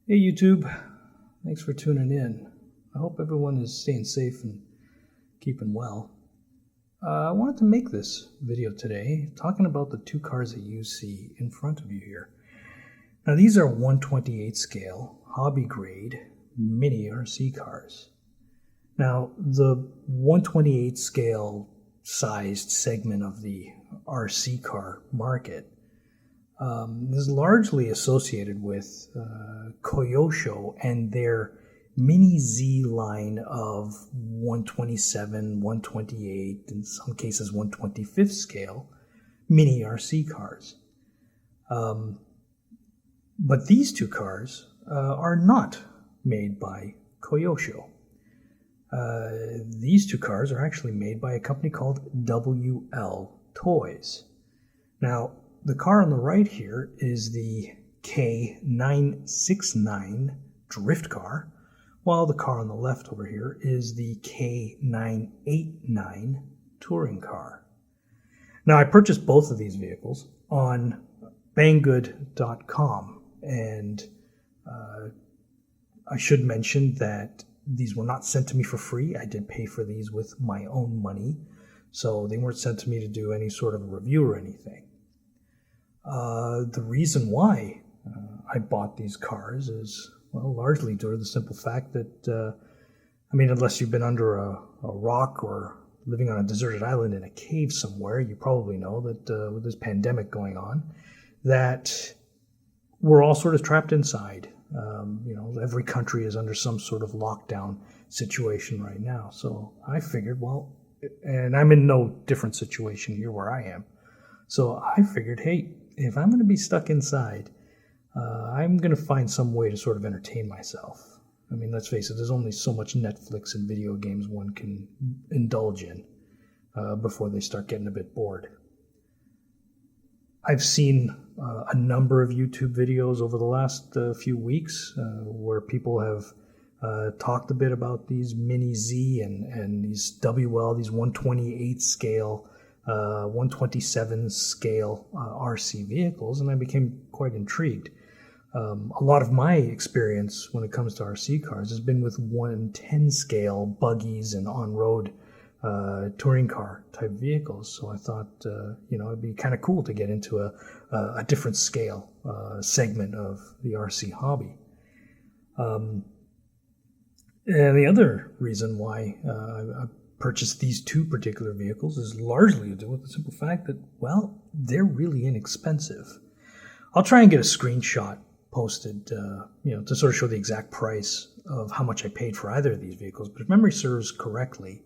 Hey YouTube, thanks for tuning in. I hope everyone is staying safe and keeping well. I wanted to make this video today talking about the two cars that you see in front of you here. Now these are 1/28 scale, hobby grade, mini RC cars. Now the 1/28 scale sized segment of the RC car market is largely associated with Kyosho and their Mini Z line of 127, 128, in some cases 125th scale mini RC cars. But these two cars are not made by Kyosho. These two cars are actually made by a company called WLToys. Now, the car on the right here is the K969 Drift Car, while the car on the left over here is the K989 Touring Car. Now, I purchased both of these vehicles on banggood.com, and I should mention that these were not sent to me for free. I did pay for these with my own money, so they weren't sent to me to do any sort of a review or anything. The reason why I bought these cars is, well, largely due to the simple fact that, unless you've been under a rock or living on a deserted island in a cave somewhere, you probably know that with this pandemic going on, that we're all sort of trapped inside. Every country is under some sort of lockdown situation right now. So I figured, well, and I'm in no different situation here where I am. So I figured, hey, if I'm going to be stuck inside, I'm going to find some way to sort of entertain myself. I mean, let's face it, there's only so much Netflix and video games one can indulge in before they start getting a bit bored. I've seen a number of YouTube videos over the last few weeks where people have talked a bit about these Mini Z and these WL, these 128 scale 127 scale RC vehicles, and I became quite intrigued. A lot of my experience when it comes to RC cars has been with 110 scale buggies and on-road touring car type vehicles. So I thought, it'd be kind of cool to get into a different scale segment of the RC hobby. And the other reason why I purchased these two particular vehicles is largely to do with the simple fact that, well, they're really inexpensive. I'll try and get a screenshot posted, to sort of show the exact price of how much I paid for either of these vehicles. But if memory serves correctly,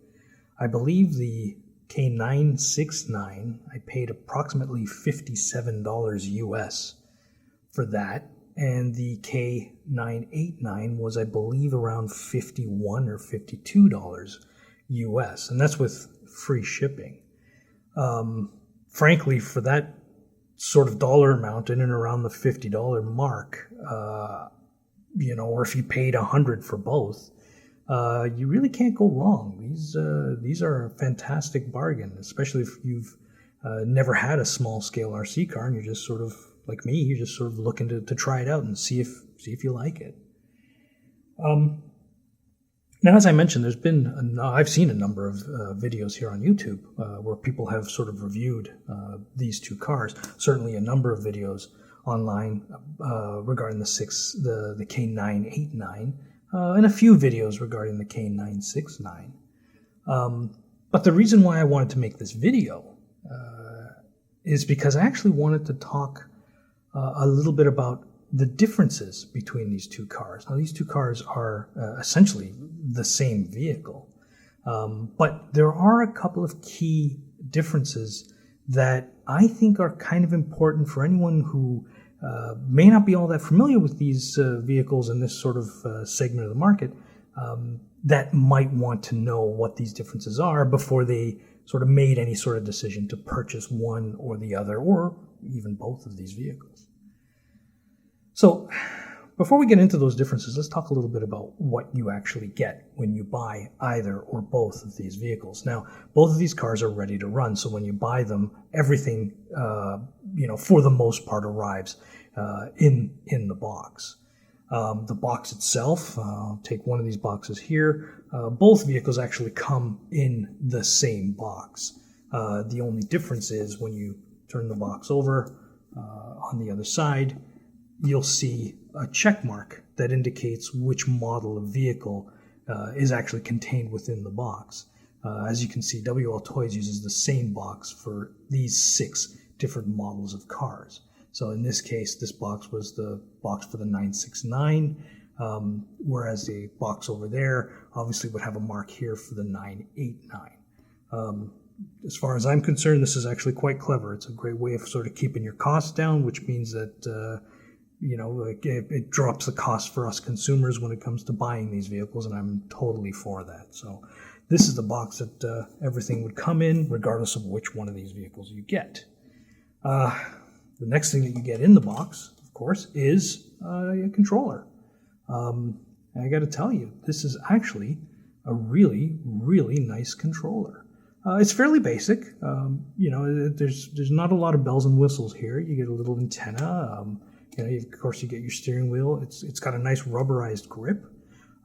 I believe the K969, I paid approximately $57 US for that, and the K989 was, I believe, around $51 or $52 US, and that's with free shipping. Frankly, for that sort of dollar amount, in and around the $50 mark, or if you paid $100 for both, you really can't go wrong. These are a fantastic bargain, especially if you've never had a small scale RC car and you're just sort of like me. You're just sort of looking to try it out and see if you like it. Now, as I mentioned, I've seen a number of videos here on YouTube where people have sort of reviewed these two cars. Certainly a number of videos online regarding the K989 and a few videos regarding the K969. But the reason why I wanted to make this video is because I actually wanted to talk a little bit about the differences between these two cars. Now, these two cars are essentially the same vehicle, but there are a couple of key differences that I think are kind of important for anyone who may not be all that familiar with these vehicles in this sort of segment of the market, that might want to know what these differences are before they sort of made any sort of decision to purchase one or the other, or even both of these vehicles. So before we get into those differences, let's talk a little bit about what you actually get when you buy either or both of these vehicles. Now, both of these cars are ready to run, so when you buy them, everything, for the most part, arrives in the box. The box itself, I'll take one of these boxes here. Both vehicles actually come in the same box. The only difference is when you turn the box over on the other side, you'll see a check mark that indicates which model of vehicle is actually contained within the box. As you can see, WLToys uses the same box for these 6 different models of cars. So in this case, this box was the box for the 969, whereas the box over there obviously would have a mark here for the 989. As far as I'm concerned, this is actually quite clever. It's a great way of sort of keeping your costs down, which means that it drops the cost for us consumers when it comes to buying these vehicles, and I'm totally for that. So this is the box that everything would come in, regardless of which one of these vehicles you get. The next thing that you get in the box, of course, is a controller. And I got to tell you, this is actually a really, really nice controller. It's fairly basic. There's not a lot of bells and whistles here. You get a little antenna. Of course, you get your steering wheel. It's got a nice rubberized grip.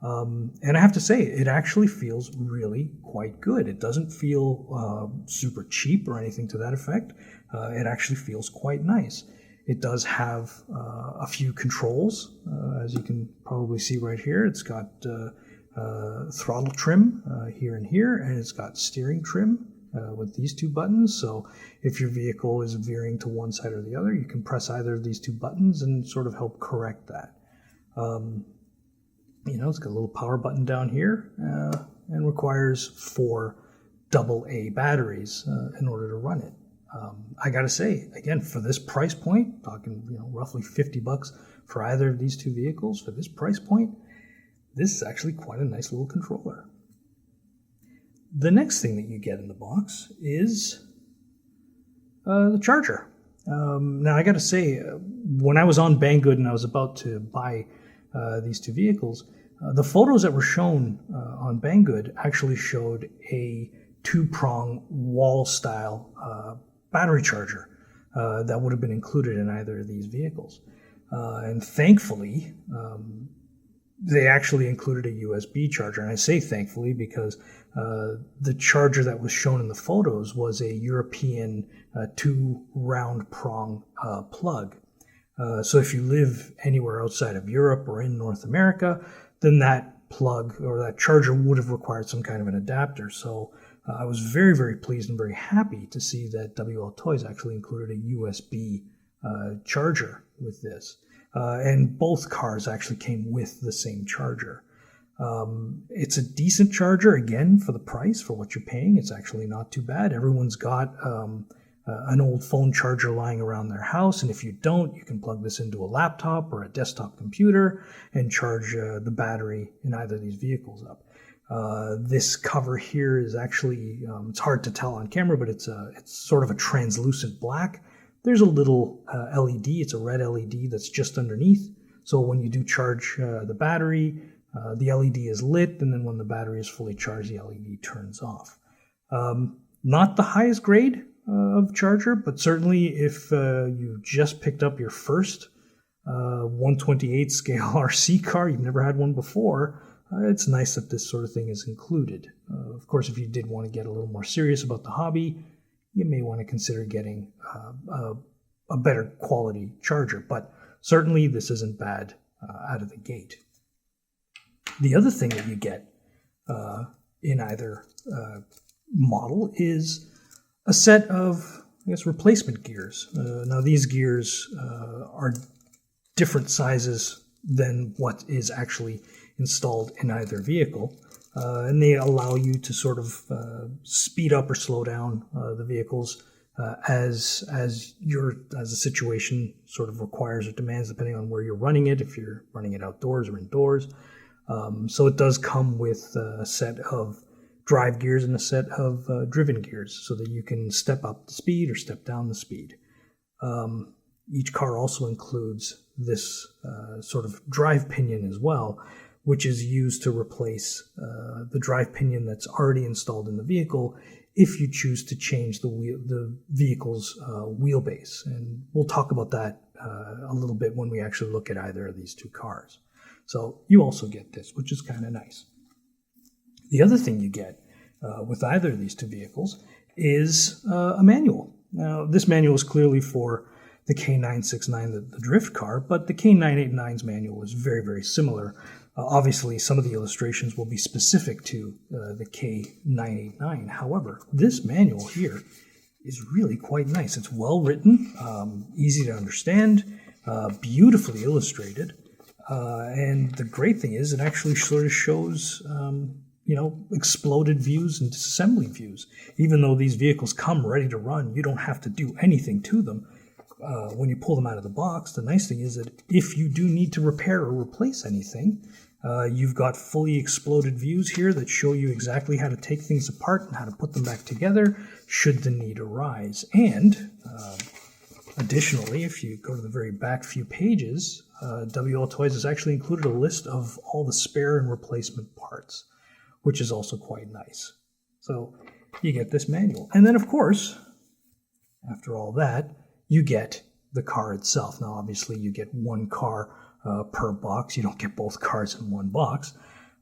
And I have to say, it actually feels really quite good. It doesn't feel super cheap or anything to that effect. It actually feels quite nice. It does have a few controls, as you can probably see right here. It's got throttle trim here and here, and it's got steering trim with these 2 buttons. So if your vehicle is veering to one side or the other, you can press either of these 2 buttons and sort of help correct that. It's got a little power button down here and requires 4 AA batteries in order to run it. I gotta say, again, for this price point, talking roughly $50 for either of these 2 vehicles, for this price point, this is actually quite a nice little controller. The next thing that you get in the box is the charger. Now I gotta say, when I was on Banggood and I was about to buy these 2 vehicles, the photos that were shown on Banggood actually showed a 2-prong wall-style battery charger that would have been included in either of these vehicles. And thankfully, they actually included a USB charger. And I say thankfully because the charger that was shown in the photos was a European 2-round prong plug. So if you live anywhere outside of Europe or in North America, then that plug or that charger would have required some kind of an adapter. So I was very, very pleased and very happy to see that WLToys actually included a USB charger with this. And both cars actually came with the same charger. It's a decent charger, again, for the price, for what you're paying. It's actually not too bad. Everyone's got an old phone charger lying around their house, and if you don't, you can plug this into a laptop or a desktop computer and charge the battery in either of these vehicles up. This cover here is actually, it's hard to tell on camera, but it's sort of a translucent black. There's a little LED, it's a red LED that's just underneath. So when you do charge the battery, the LED is lit, and then when the battery is fully charged, the LED turns off. Not the highest grade of charger, but certainly if you just picked up your first 1/28 scale RC car, you've never had one before, it's nice that this sort of thing is included. Of course, if you did want to get a little more serious about the hobby, you may want to consider getting a better quality charger, but certainly this isn't bad out of the gate. The other thing that you get in either model is a set of, I guess, replacement gears. Now these gears are different sizes than what is actually installed in either vehicle, and they allow you to sort of speed up or slow down the vehicles as the situation sort of requires or demands, depending on where you're running it, if you're running it outdoors or indoors. So it does come with a set of drive gears and a set of driven gears so that you can step up the speed or step down the speed. Each car also includes this sort of drive pinion as well, which is used to replace the drive pinion that's already installed in the vehicle if you choose to change the vehicle's wheelbase. And we'll talk about that a little bit when we actually look at either of these 2 cars. So you also get this, which is kind of nice. The other thing you get with either of these two vehicles is a manual. Now, this manual is clearly for the K969, the Drift Car, but the K989's manual is very, very similar. Obviously, some of the illustrations will be specific to the K989. However, this manual here is really quite nice. It's well written, easy to understand, beautifully illustrated, and the great thing is it actually sort of shows exploded views and disassembly views. Even though these vehicles come ready to run, you don't have to do anything to them. When you pull them out of the box, the nice thing is that if you do need to repair or replace anything, you've got fully exploded views here that show you exactly how to take things apart and how to put them back together should the need arise. And additionally, if you go to the very back few pages, WLToys has actually included a list of all the spare and replacement parts, which is also quite nice. So you get this manual. And then, of course, after all that, you get the car itself. Now, obviously, you get one car per box. You don't get both cars in one box,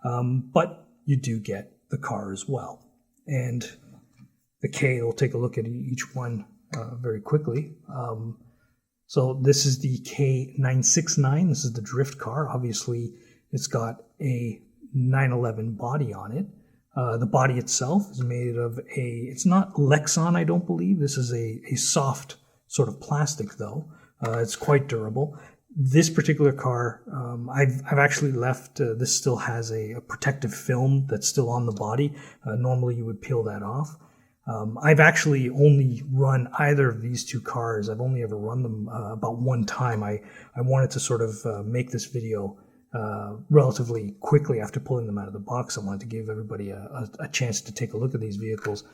but you do get the car as well. And the K, we'll take a look at each one very quickly. So this is the K969. This is the Drift Car. Obviously, it's got a 911 body on it. The body itself is made of it's not Lexan, I don't believe. This is a soft sort of plastic, though. It's quite durable. This particular car, I've actually left, this still has a protective film that's still on the body. Normally you would peel that off. I've actually only run either of these two cars. I've only ever run them about one time. I wanted to sort of make this video relatively quickly after pulling them out of the box. I wanted to give everybody a chance to take a look at these vehicles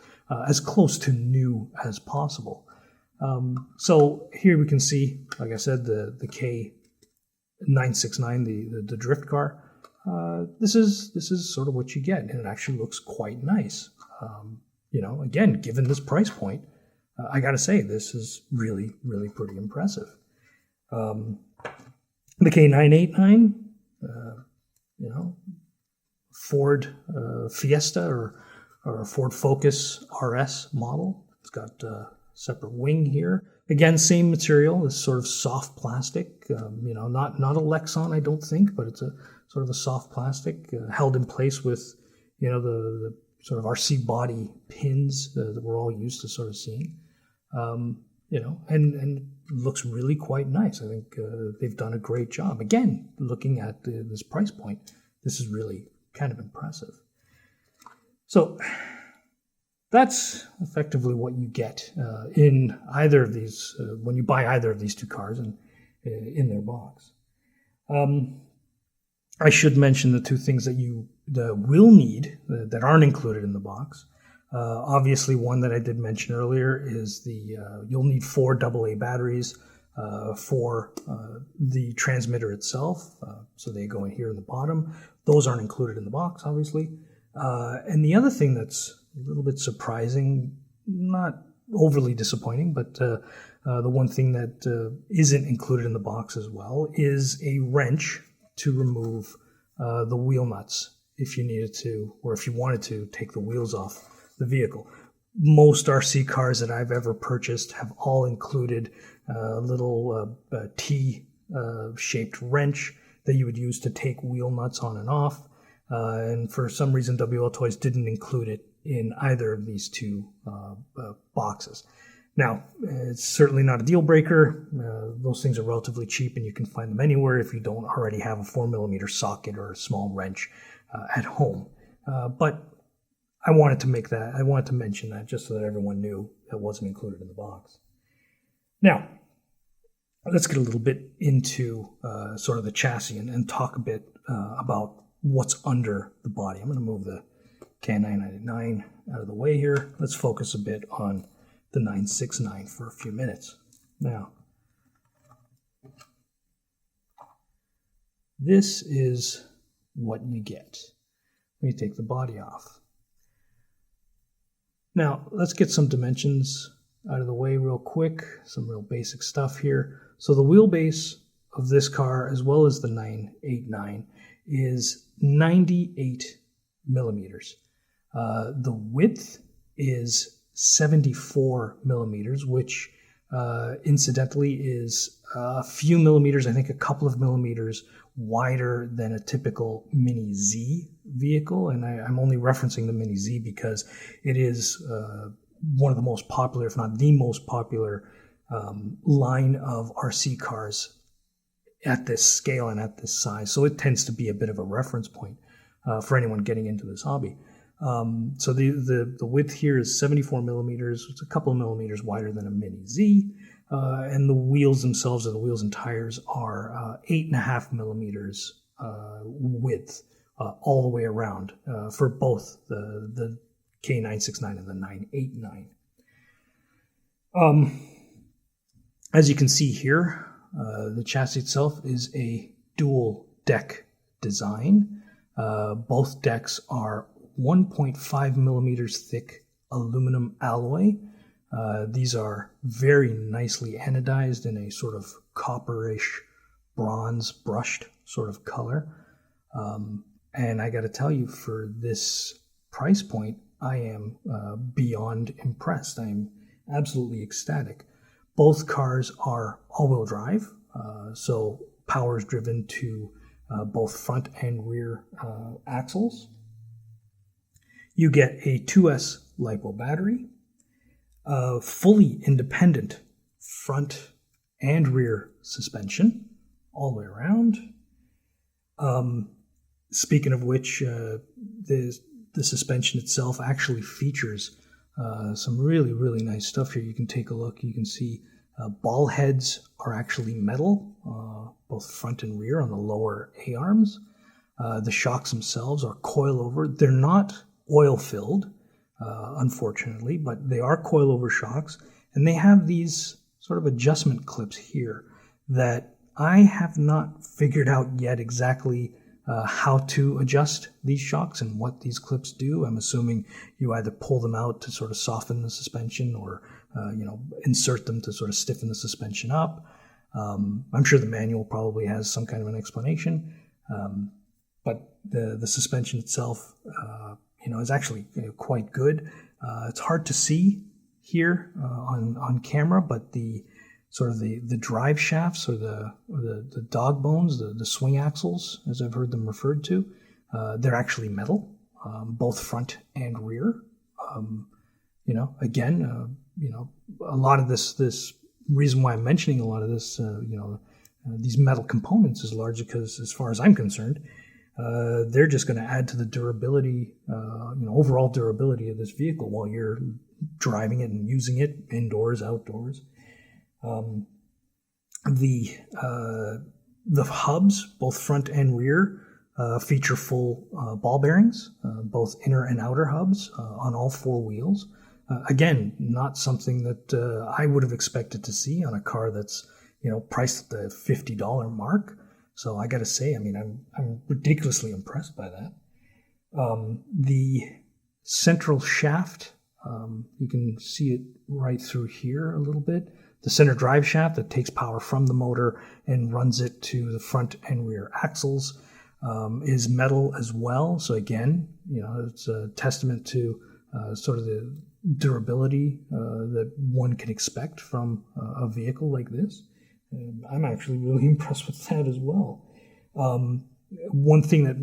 as close to new as possible. So here we can see, like I said, the K969, the Drift Car. This is sort of what you get, and it actually looks quite nice. Again, given this price point, I got to say this is really, really pretty impressive. The K989, Ford Fiesta or Ford Focus RS model. It's got separate wing here. Again, same material, this sort of soft plastic, not a Lexan, I don't think, but it's a sort of a soft plastic held in place with, the sort of RC body pins that we're all used to sort of seeing, and looks really quite nice. I think they've done a great job. Again, looking at this price point, this is really kind of impressive. So that's effectively what you get in either of these, when you buy either of these two cars in their box. I should mention the two things that you will need that aren't included in the box. Obviously, one that I did mention earlier is you'll need 4 AA batteries for the transmitter itself. So they go in here in the bottom. Those aren't included in the box, obviously. And the other thing that's a little bit surprising, not overly disappointing, but the one thing that isn't included in the box as well is a wrench to remove the wheel nuts if you needed to, or if you wanted to take the wheels off the vehicle. Most RC cars that I've ever purchased have all included a little T-shaped wrench that you would use to take wheel nuts on and off. And for some reason, WLToys didn't include it in either of these two boxes. Now, it's certainly not a deal breaker. Those things are relatively cheap and you can find them anywhere if you don't already have a 4mm socket or a small wrench at home. But I wanted to mention that just so that everyone knew that wasn't included in the box. Now, let's get a little bit into sort of the chassis and talk a bit about what's under the body. I'm going to move the K999 out of the way here. Let's focus a bit on the 969 for a few minutes. Now, this is what you get when you take the body off. Now, let's get some dimensions out of the way real quick, some real basic stuff here. So the wheelbase of this car, as well as the 989, is 98 millimeters. The width is 74 millimeters, which incidentally is a few millimeters, I think a couple of millimeters wider than a typical Mini Z vehicle. And I'm only referencing the Mini Z because it is one of the most popular, if not the most popular, line of RC cars at this scale and at this size. So it tends to be a bit of a reference point for anyone getting into this hobby. So the width here is 74 millimeters. It's a couple of millimeters wider than a Mini Z. And the wheels themselves, or the wheels and tires, are 8.5 millimeters width all the way around for both the K969 and the 989. As you can see here, the chassis itself is a dual deck design. Both decks are 1.5 millimeters thick aluminum alloy. These are very nicely anodized in a sort of copperish bronze brushed sort of color. And I got to tell you, for this price point, I am beyond impressed. I'm absolutely ecstatic. Both cars are all-wheel drive, so power is driven to both front and rear axles. You get a 2S LiPo battery, fully independent front and rear suspension all the way around. Speaking of which, the suspension itself actually features some really, really nice stuff here. You can take a look. You can see ball heads are actually metal, both front and rear on the lower A-arms. The shocks themselves are coilover. They're not oil-filled, unfortunately, but they are coilover shocks, and they have these sort of adjustment clips here that I have not figured out yet exactly how to adjust these shocks and what these clips do. I'm assuming you either pull them out to sort of soften the suspension, or insert them to sort of stiffen the suspension up. I'm sure the manual probably has some kind of an explanation, but the suspension itself is actually quite good. It's hard to see here on camera, but the sort of the drive shafts, or the dog bones, the swing axles, as I've heard them referred to, they're actually metal, both front and rear. A lot of this reason why I'm mentioning a lot of this, these metal components, is largely because, as far as I'm concerned, they're just going to add to the durability, overall durability of this vehicle while you're driving it and using it indoors, outdoors. The hubs, both front and rear, feature full ball bearings, both inner and outer hubs on all four wheels. Again, not something that I would have expected to see on a car that's priced at the $50 mark. So I got to say, I'm ridiculously impressed by that. The central shaft, you can see it right through here a little bit. The center drive shaft that takes power from the motor and runs it to the front and rear axles is metal as well. So again, it's a testament to sort of the durability that one can expect from a vehicle like this. I'm actually really impressed with that as well. One thing that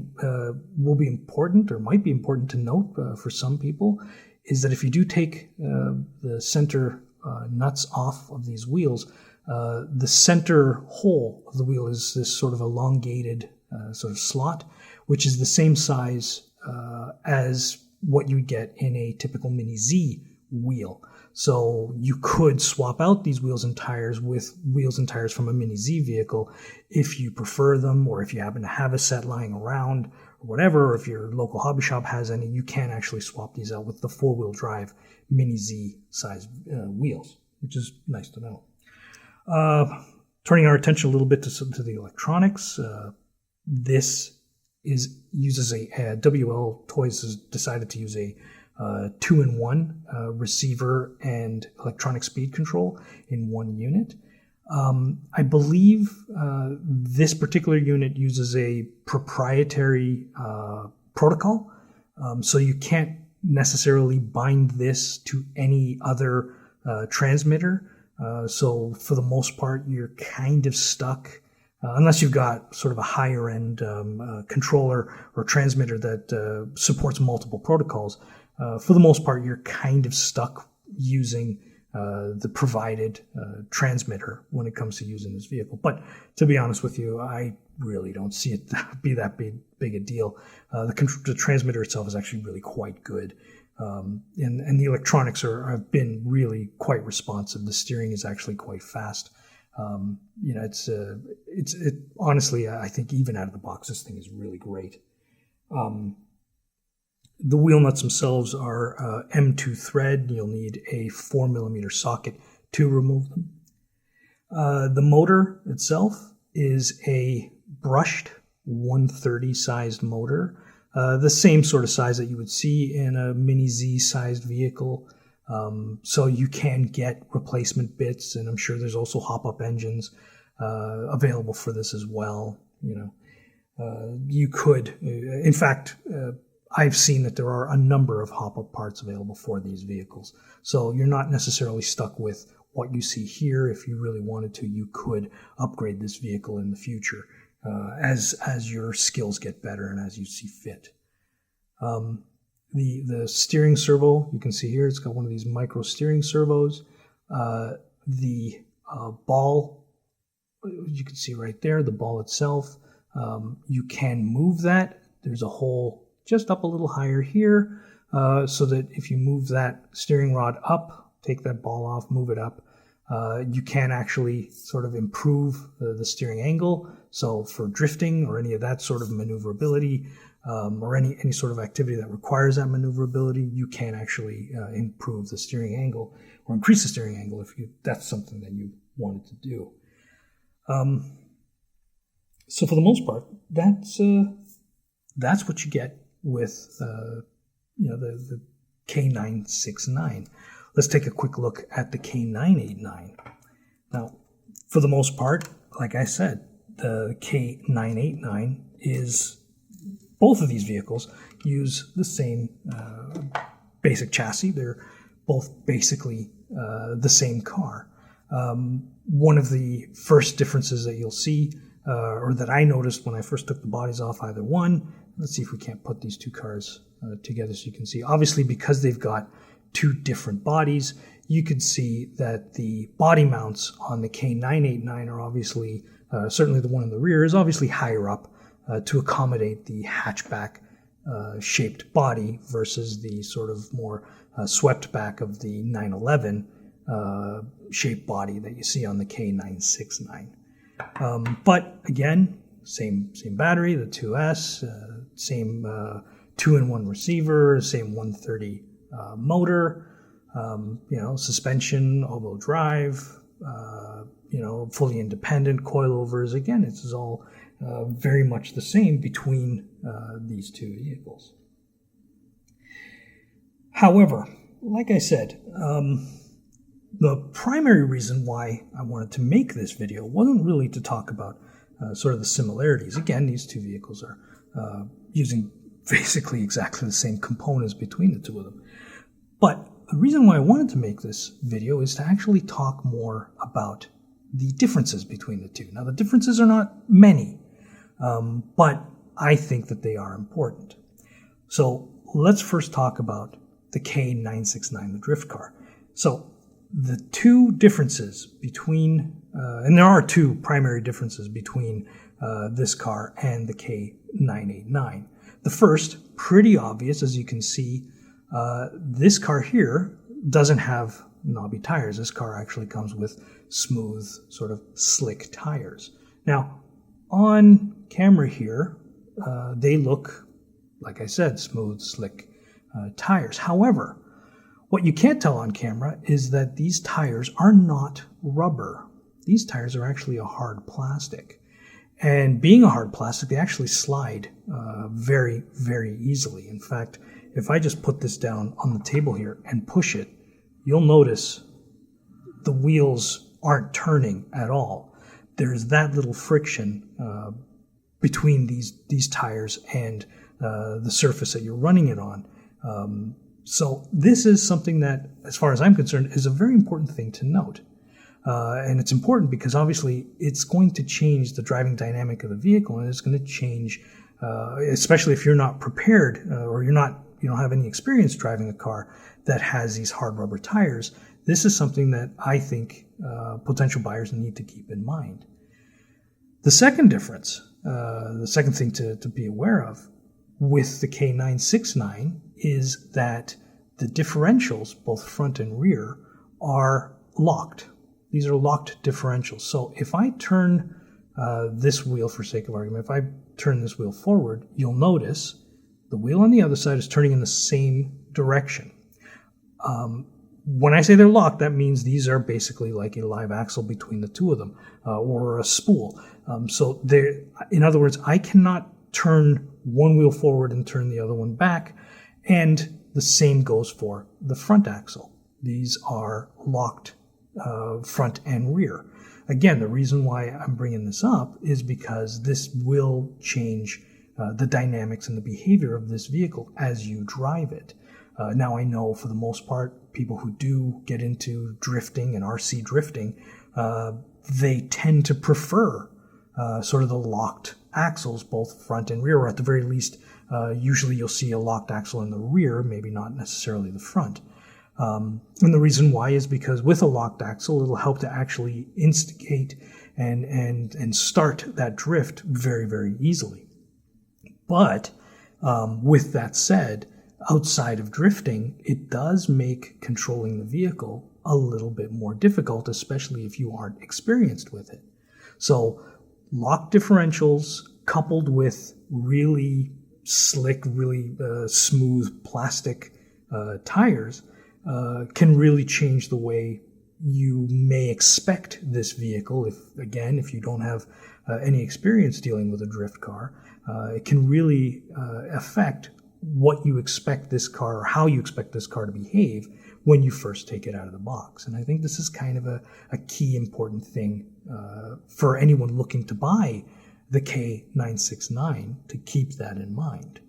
will be important, or might be important to note for some people, is that if you do take the center nuts off of these wheels, the center hole of the wheel is this sort of elongated sort of slot, which is the same size as what you get in a typical Mini Z wheel. So you could swap out these wheels and tires with wheels and tires from a Mini Z vehicle if you prefer them, or if you happen to have a set lying around, or whatever, or if your local hobby shop has any, you can actually swap these out with the four-wheel drive Mini Z size wheels, which is nice to know. Turning our attention a little bit to the electronics, this uses a WLToys has decided to use a 2-in-1 receiver and electronic speed control in one unit. I believe this particular unit uses a proprietary protocol, so you can't necessarily bind this to any other transmitter. So for the most part, you're kind of stuck, unless you've got sort of a higher end controller or transmitter that supports multiple protocols. For the most part, you're kind of stuck using the provided transmitter when it comes to using this vehicle. But to be honest with you, I really don't see it be that big a deal. The transmitter itself is actually really quite good. And the electronics have been really quite responsive. The steering is actually quite fast. Honestly, I think even out of the box, this thing is really great. The wheel nuts themselves are M2 thread. You'll need a 4mm socket to remove them. The motor itself is a brushed 130 sized motor, the same sort of size that you would see in a Mini Z sized vehicle. So you can get replacement bits, and I'm sure there's also hop-up engines available for this as well. You could, in fact, I've seen that there are a number of hop-up parts available for these vehicles. So you're not necessarily stuck with what you see here. If you really wanted to, you could upgrade this vehicle in the future as your skills get better and as you see fit. The steering servo, you can see here, it's got one of these micro steering servos. The ball, you can see right there, the ball itself, you can move that. There's a hole just up a little higher here, so that if you move that steering rod up, take that ball off, move it up, you can actually sort of improve the steering angle. So for drifting or any of that sort of maneuverability, or any sort of activity that requires that maneuverability, you can actually improve the steering angle or increase the steering angle if that's something that you wanted to do. So for the most part, that's what you get with the K969. Let's take a quick look at the K989. Now, for the most part, like I said, the K989 is, both of these vehicles use the same basic chassis. They're both basically the same car. One of the first differences that you'll see, or that I noticed when I first took the bodies off either one, let's see if we can't put these two cars together so you can see. Obviously, because they've got two different bodies, you could see that the body mounts on the K989 are obviously, certainly the one in the rear is obviously higher up to accommodate the hatchback shaped body versus the sort of more swept back of the 911 shaped body that you see on the K969. But again, same battery, the 2S, same 2-in-1 receiver, same 130 motor, suspension, all-wheel drive, fully independent coilovers. Again, this is all very much the same between these two vehicles. However, like I said, the primary reason why I wanted to make this video wasn't really to talk about sort of the similarities. Again, these two vehicles are using basically exactly the same components between the two of them. But the reason why I wanted to make this video is to actually talk more about the differences between the two. Now, the differences are not many, but I think that they are important. So let's first talk about the K969, the drift car. So the two differences between, and there are two primary differences between this car and the K989. The first, pretty obvious, as you can see, this car here doesn't have knobby tires. This car actually comes with smooth, sort of slick tires. Now, on camera here, they look, like I said, smooth, slick tires. However, what you can't tell on camera is that these tires are not rubber. These tires are actually a hard plastic. And being a hard plastic, they actually slide very, very easily. In fact, if I just put this down on the table here and push it, you'll notice the wheels aren't turning at all. There's that little friction between these tires and the surface that you're running it on. So this is something that, as far as I'm concerned, is a very important thing to note. And it's important because obviously it's going to change the driving dynamic of the vehicle, and it's going to change, especially if you're not prepared or you don't have any experience driving a car that has these hard rubber tires. This is something that I think potential buyers need to keep in mind. The second difference, the second thing to be aware of with the K969 is that the differentials, both front and rear, are locked. These are locked differentials. So if I turn this wheel, for sake of argument, if I turn this wheel forward, you'll notice the wheel on the other side is turning in the same direction. When I say they're locked, that means these are basically like a live axle between the two of them, or a spool. So in other words, I cannot turn one wheel forward and turn the other one back, and the same goes for the front axle. These are locked front and rear. Again, the reason why I'm bringing this up is because this will change the dynamics and the behavior of this vehicle as you drive it. Now, I know for the most part, people who do get into drifting and RC drifting, they tend to prefer sort of the locked axles, both front and rear, or at the very least, usually you'll see a locked axle in the rear, maybe not necessarily the front. And the reason why is because with a locked axle, it'll help to actually instigate and start that drift very, very easily. But with that said, outside of drifting, it does make controlling the vehicle a little bit more difficult, especially if you aren't experienced with it. So locked differentials coupled with really slick, really smooth plastic tires can really change the way you may expect this vehicle. If you don't have any experience dealing with a drift car, it can really affect what you expect this car, or how you expect this car to behave when you first take it out of the box. And I think this is kind of a key important thing for anyone looking to buy the K969, to keep that in mind.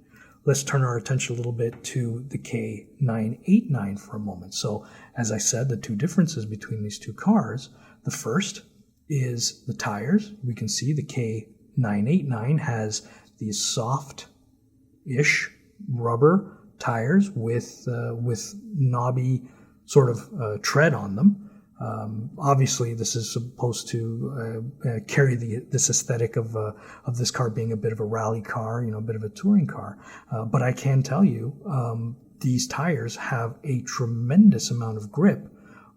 Let's turn our attention a little bit to the K989 for a moment. So, as I said, the two differences between these two cars, the first is the tires. We can see the K989 has these soft-ish rubber tires with knobby sort of tread on them. Obviously, this is supposed to carry this aesthetic of this car being a bit of a rally car, a bit of a touring car. But I can tell you, these tires have a tremendous amount of grip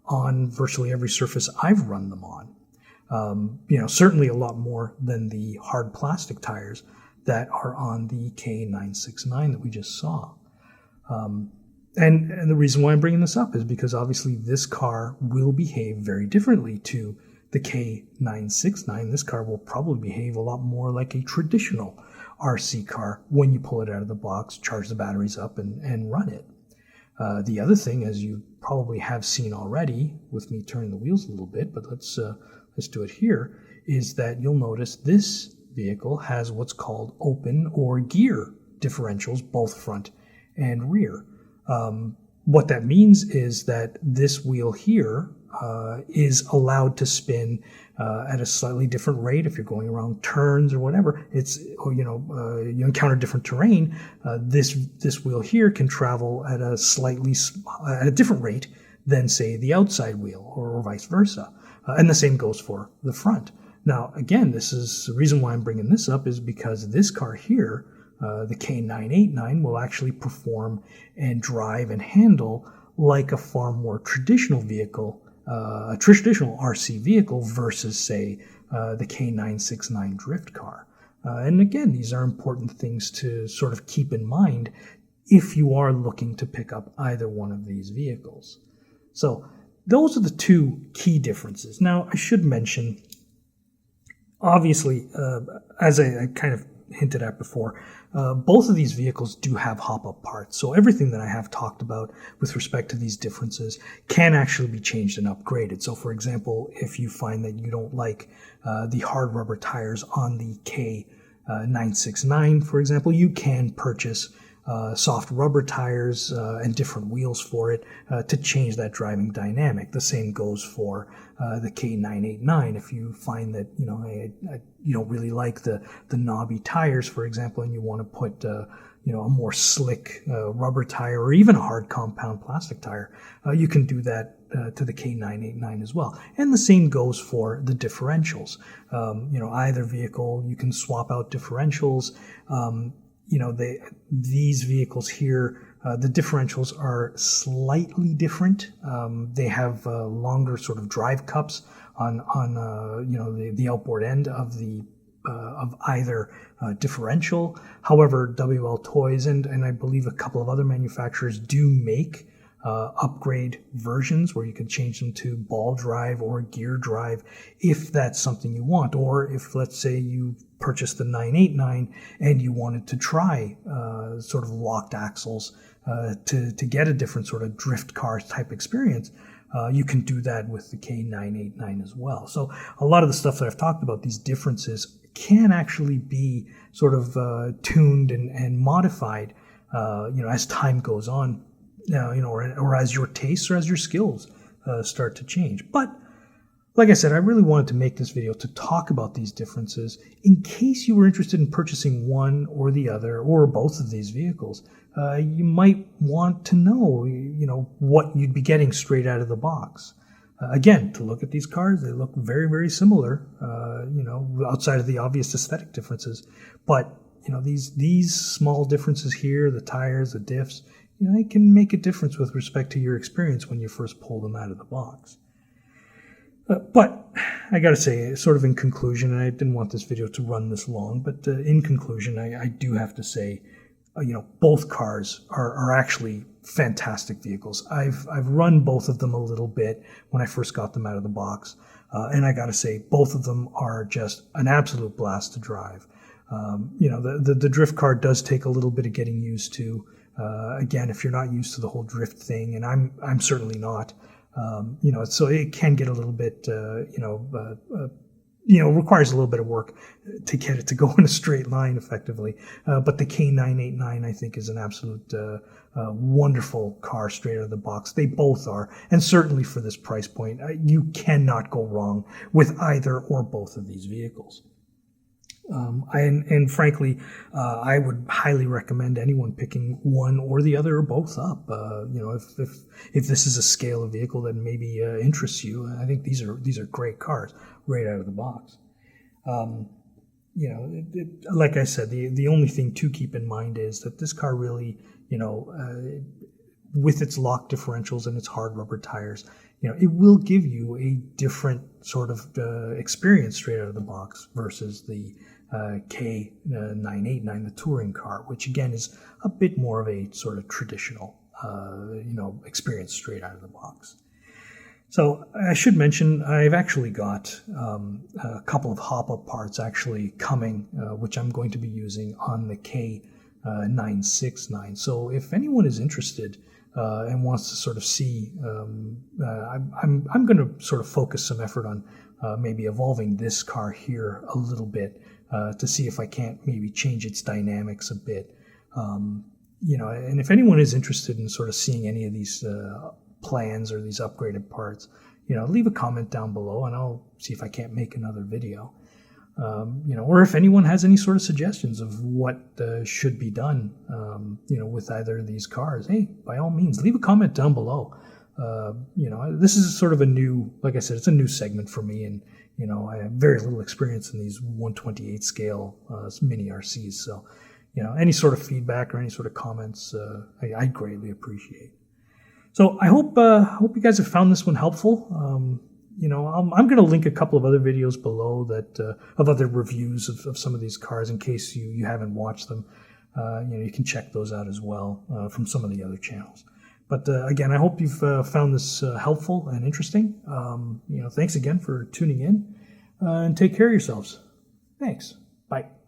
on virtually every surface I've run them on. Certainly a lot more than the hard plastic tires that are on the K969 that we just saw. And the reason why I'm bringing this up is because obviously this car will behave very differently to the K969. This car will probably behave a lot more like a traditional RC car when you pull it out of the box, charge the batteries up, and run it. The other thing, as you probably have seen already with me turning the wheels a little bit, but let's do it here, is that you'll notice this vehicle has what's called open or gear differentials, both front and rear. What that means is that this wheel here is allowed to spin at a slightly different rate if you're going around turns or whatever. You encounter different terrain. This wheel here can travel at a different rate than, say, the outside wheel, or vice versa. And the same goes for the front. Now, again, this is the reason why I'm bringing this up, is because this car here, the K989, will actually perform and drive and handle like a far more traditional vehicle, a traditional RC vehicle versus, say, the K969 Drift Car. And again, these are important things to sort of keep in mind if you are looking to pick up either one of these vehicles. So those are the two key differences. Now, I should mention, obviously, as I kind of hinted at before, both of these vehicles do have hop-up parts. So everything that I have talked about with respect to these differences can actually be changed and upgraded. So for example, if you find that you don't like the hard rubber tires on the K969, for example, you can purchase soft rubber tires and different wheels for it to change that driving dynamic. The same goes for the K989. If you find that you don't really like the knobby tires, for example, and you want to put a more slick rubber tire or even a hard compound plastic tire, you can do that to the K989 as well. And the same goes for the differentials. Either vehicle, you can swap out differentials. These vehicles here, the differentials are slightly different. They have longer sort of drive cups on the outboard end of the of either differential. However, WLToys and I believe a couple of other manufacturers do make upgrade versions where you can change them to ball drive or gear drive if that's something you want, or if, let's say, you purchased the 989 and you wanted to try sort of locked axles to get a different sort of drift car type experience. You can do that with the K989 as well. So a lot of the stuff that I've talked about, these differences, can actually be sort of tuned and modified as time goes on. Or as your tastes or as your skills start to change. But like I said, I really wanted to make this video to talk about these differences in case you were interested in purchasing one or the other or both of these vehicles. You might want to know, what you'd be getting straight out of the box. Again, to look at these cars, they look very, very similar, outside of the obvious aesthetic differences. But, these small differences here, the tires, the diffs, they can make a difference with respect to your experience when you first pull them out of the box. But I got to say, sort of in conclusion, and I didn't want this video to run this long, but in conclusion, I do have to say, both cars are actually fantastic vehicles. I've run both of them a little bit when I first got them out of the box, and I got to say, both of them are just an absolute blast to drive. The drift car does take a little bit of getting used to. Again, if you're not used to the whole drift thing, and I'm certainly not, so it can get a little bit, requires a little bit of work to get it to go in a straight line effectively. But the K989, I think, is an absolute wonderful car straight out of the box. They both are, and certainly for this price point, you cannot go wrong with either or both of these vehicles. And frankly, I would highly recommend anyone picking one or the other or both up. If this is a scale of vehicle that maybe interests you, I think these are great cars right out of the box. Like I said, the only thing to keep in mind is that this car really, with its lock differentials and its hard rubber tires, it will give you a different sort of experience straight out of the box versus the K989, the touring car, which again is a bit more of a sort of traditional, experience straight out of the box. So I should mention I've actually got a couple of hop-up parts actually coming, which I'm going to be using on the K969. So if anyone is interested and wants to sort of see, I'm going to sort of focus some effort on maybe evolving this car here a little bit to see if I can't maybe change its dynamics a bit. And if anyone is interested in sort of seeing any of these plans or these upgraded parts, leave a comment down below and I'll see if I can't make another video. Or if anyone has any sort of suggestions of what should be done, with either of these cars, hey, by all means, leave a comment down below. This is sort of a new, like I said, it's a new segment for me, and I have very little experience in these 1/28 scale mini RCs. So, any sort of feedback or any sort of comments, I greatly appreciate. So I hope you guys have found this one helpful. I'm going to link a couple of other videos below that of other reviews of some of these cars in case you haven't watched them. You can check those out as well from some of the other channels. But again, I hope you've found this helpful and interesting. Thanks again for tuning in, and take care of yourselves. Thanks. Bye.